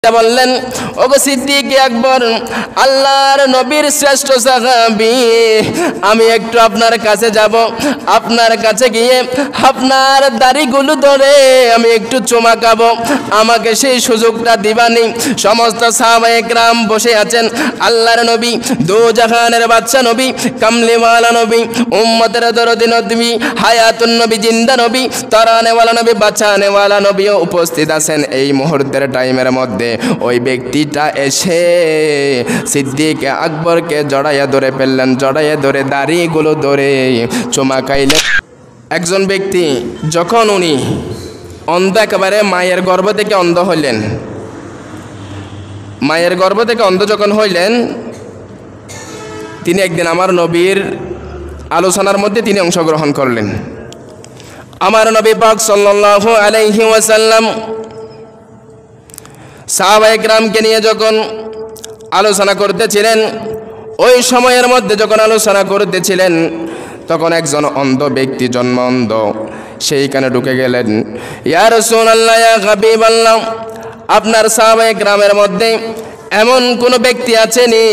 বললেন, ওগো সিদ্দিক আকবর, আল্লাহর নবীর শ্রেষ্ঠ সাহাবী, আমি একটু আপনার কাছে যাব। আপনার কাছে গিয়ে আপনার দাড়িগুলো ধরে আমি একটু চুমা খাবো, আমাকে সেই সুযোগটা দিবানি। সমস্ত সাহাবায়ে কেরাম বসে আছেন। আল্লাহর নবী, দো জাহানের বাদশা নবী, কামলিওয়ালা নবী, উম্মতের দরদি নবী, হায়াতুন নবী, জিন্দা নবী, তারানেওয়ালা নবী, বাঁচানেওয়ালা নবীও উপস্থিত আছেন। এই মুহূর্তের টাইমের মধ্যে ওই ব্যক্তিটা এসে সিদ্দিক আকবরকে জড়াইয়া ধরে ফেললেন, জড়াইয়া ধরে দাড়িগুলো ধরে চুমা খাইলেন। একজন ব্যক্তি যখন উনি অন্ধ, একেবারে মায়ের গর্ভ থেকে অন্ধ হইলেন, মায়ের গর্ভ থেকে অন্ধ যখন হইলেন, তিনি একদিন আমার নবীর আলোচনার মধ্যে তিনি অংশগ্রহণ করলেন। আমার নবী পাক সাল্লাল্লাহু আলাইহি ওয়াসাল্লাম সাহাবায়ে কেরামকে নিয়ে যখন আলোচনা করতেছিলেন, ওই সময়ের মধ্যে যখন আলোচনা করতেছিলেন, তখন একজন অন্ধ ব্যক্তি, জন্ম অন্ধ, সেইখানে ঢুকে গেলেন। ইয়া রাসূলুল্লাহ, ইয়া হাবিবাল্লাহ, আপনার সাহাবায়ে কেরামের মধ্যে এমন কোনো ব্যক্তি আছেনি,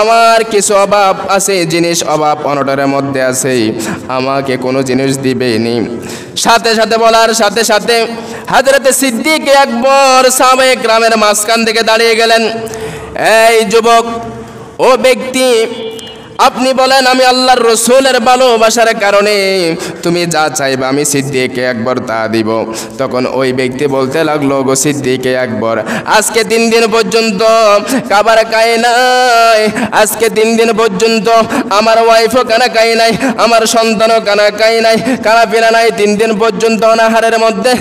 আমার কিছু অভাব আছে, জিনিস অভাব অনটনের মধ্যে আছে, আমাকে কোনো জিনিস দিবেনি। সাথে সাথে বলার সাথে সাথে হযরত সিদ্দিক আকবর সাহাবায়ে কেরামের মাঝখান থেকে দাঁড়িয়ে গেলেন। এই যুবক, ও ব্যক্তি, আপনি বলেন আমি আল্লাহর রসুলের ভালোবাসার কারণে তুমি যা চাইবে আমি সিদ্দিক আকবর তা দিব। তখন ওই ব্যক্তি বলতে লাগলো, গো সিদ্দিক আকবর, আজকে 3 দিন পর্যন্ত খাবার খাই নাই, আজকে 3 দিন পর্যন্ত আমার ওয়াইফও কানা খাই নাই, আমার সন্তানও কানা খাই নাই, কানা পিনা নাই, 3 দিন পর্যন্ত অনাহারের মধ্যে।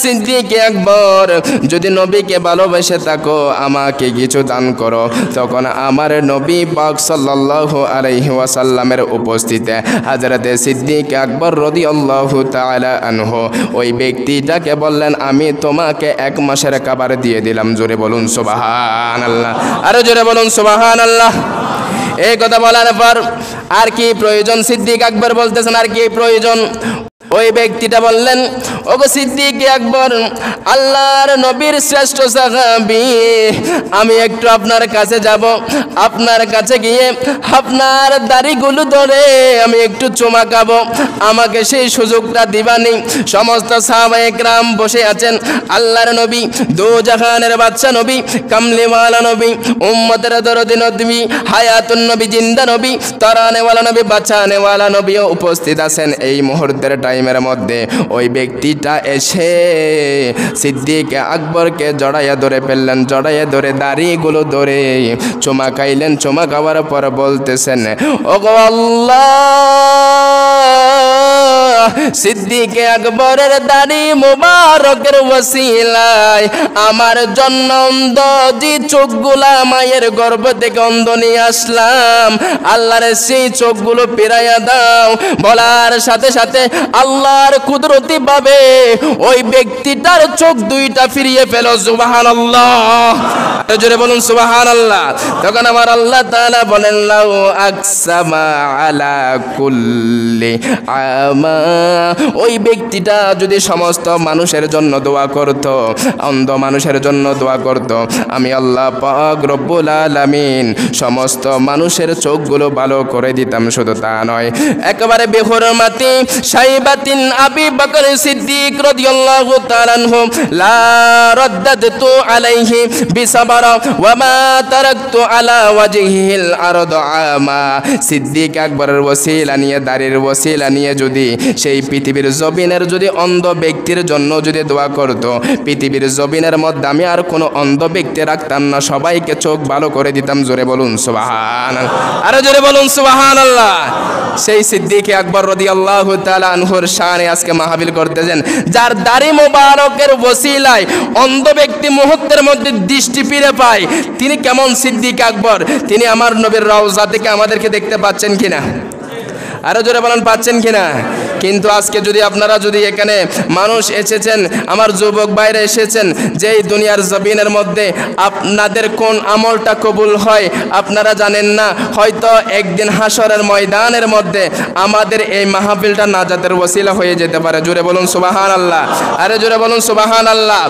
সিদ্দিক আকবর, যদি নবীকে ভালোবেসে থাকো আমাকে কিছু দান করো। তখন আমার নবী পাক সাল্লাল্লাহু আলাইহি ওয়াসাল্লামের উপস্থিতিতে হযরত সিদ্দিক আকবর রাদিয়াল্লাহু তাআলা আনহু ওই ব্যক্তিটাকে বললেন, আমি তোমাকে 1 মাসের খাবার দিয়ে দিলাম। জোরে বলুন সুবহানাল্লাহ, আরো জোরে বলুন সুবহানাল্লাহ। এই কথা বলার পর আর কি প্রয়োজন? সিদ্দিক আকবর বলতেছেন, আর কি প্রয়োজন? ওই ব্যক্তিটা বললেন, ওগো সিদ্দিক আকবর, আল্লাহর নবীর শ্রেষ্ঠ সাহাবী, আমি একটু আপনার কাছে যাব। আপনার কাছে গিয়ে আপনার দাড়িগুলো ধরে আমি একটু চুমা খাবো, আমাকে সেই সুযোগটা দিবানি। সমস্ত সাহাবায়ে কেরাম বসে আছেন। আল্লাহর নবী, দো জাহানের বাদশা নবী, কামলিওয়ালা নবী, উম্মতের দরদি নবী, হায়াতুন নবী, জিন্দা নবী, তারানেওয়ালা নবী, বাঁচানেওয়ালা নবীও উপস্থিত আছেন। এই মুহূর্তের টাইমের মধ্যে ওই ব্যক্তিটা এসে সিদ্দিক আকবরকে জড়াইয়া ধরে ফেললেন, জড়াইয়া ধরে দাড়িগুলো ধরে চুমা খাইলেন। চুমা খাওয়ার পর বলতেছেন, ওগো আল্লাহ, সিদ্দিক আকবরের দাড়ি মুবারকের ওসিলায় আমার জন্য অন্ধ যে চোখগুলা মায়ের গর্ভ থেকে অন্ধ নিয়ে আসলাম, আল্লাহর সেই চোখগুলো ফিরাইয়া দাও। বলার সাথে সাথে আল্লাহর কুদরতি ভাবে ওই ব্যক্তিটার চোখ 2টা ফিরিয়ে ফেল। সুবহানাল্লাহ, জোরে বলুন সুবহানাল্লাহ। তখন আমার আল্লাহ তাআলা বলেন, লাউ আকসামা আলা কুল্লি আমা, ওই ব্যক্তিটা যদি সমস্ত মানুষের জন্য দোয়া করত, অন্ধ মানুষের জন্য দোয়া করত, আমি আল্লাহ পাক রব্বুল আলামিন সমস্ত মানুষের চোখগুলো ভালো করে দিতাম। শুধু তা নয়, একেবারে বেহুরমাতি শাইবাতিন আবি বকর সিদ্দিক রাদিয়াল্লাহু তাআলা আনহু লা রাদ্দাতু আলাইহি বিসাবরা ওয়া মা তারাকতু আলা ওয়াজহিল আরদ আমা। সিদ্দিক আকবরের ওসিলা নিয়ে, দাড়ির ওসিলা নিয়ে যদি সেই পৃথিবীর জমিনের যদি অন্ধ ব্যক্তির জন্য যদি দোয়া করত, পৃথিবীর জমিনের মধ্যে আমি আর কোনো অন্ধ ব্যক্তি রাখতাম না, সবাইকে চোখ ভালো করে দিতাম। জোরে বলুন সুবহানাল্লাহ, আরো জোরে বলুন সুবহানাল্লাহ। সেই সিদ্দিক আকবর রাদিয়াল্লাহু তাআলা আনহুর শানে আজকে মাহফিল করতেছেন, যার দাড়ি মোবারকের ওসিলায় অন্ধ ব্যক্তি মুহূর্তের মধ্যে দৃষ্টি ফিরে পায়। তিনি কেমন সিদ্দিক আকবর? তিনি আমার নবীর রওজা থেকে আমাদেরকে দেখতে পাচ্ছেন কিনা? আরো জোরে বলেন, পাচ্ছেন কিনা? কিন্তু আজকে যদি আপনারা যদি এখানে মানুষ এসেছেন, আমার যুবক বাইরে এসেছেন, যেই দুনিয়ার জমিনের মধ্যে আপনাদের কোন আমলটা কবুল হয় আপনারা জানেন না। হয়তো একদিন হাসরের ময়দানের মধ্যে আমাদের এই মাহফিলটা নাজাতের ওসিলা হয়ে যেতে পারে। জোরে বলুন সুবহানাল্লাহ, আরে জোরে বলুন সুবহানাল্লাহ।